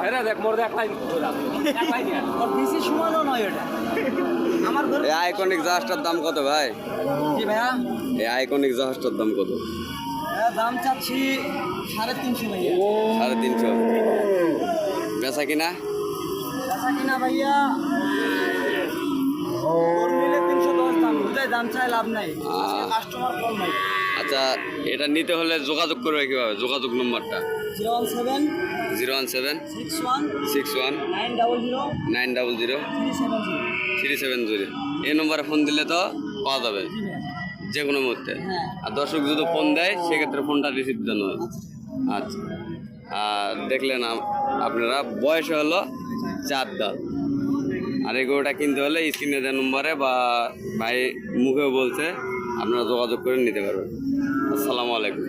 হেরে দেখ মোর দেখ লাইন বেশি সমানও নয় এটা আমার ঘরে এই আইকনিক জাহাজটার দাম কত ভাই? জি ভাইয়া এই আইকনিক জাহাজটার দাম কত? দাম চাচ্ছি 350 ভাইয়া। 350। বেচা কিনা? বেচা কিনা ভাইয়া ওর মিলে 310 দাম, বুঝাই দাম চাই লাভ নাই, কাস্টমার কম নাই। আচ্ছা, এটা নিতে হলে যোগাযোগ করবে কিভাবে? যোগাযোগ নম্বরটা 017 017 61 61 900 900 370। 370। এই নম্বরে ফোন দিলে তো পাওয়া যাবে জি ভাইয়া। যে কোনো মুহূর্তে। হ্যাঁ। আর দর্শক যদি ফোন দেয় সেক্ষেত্রে ফোনটা রিসিভ জন্য। আচ্ছা, আর দেখলেন আপনারা বয়স হলো 4 দাঁত। আর এই গরুটা কিনতে হলে স্ক্রিনে দেওয়া নম্বরে বা ভাই মুখেও বলছে আপনারা যোগাযোগ করে নিতে পারবেন। আসসালামু আলাইকুম।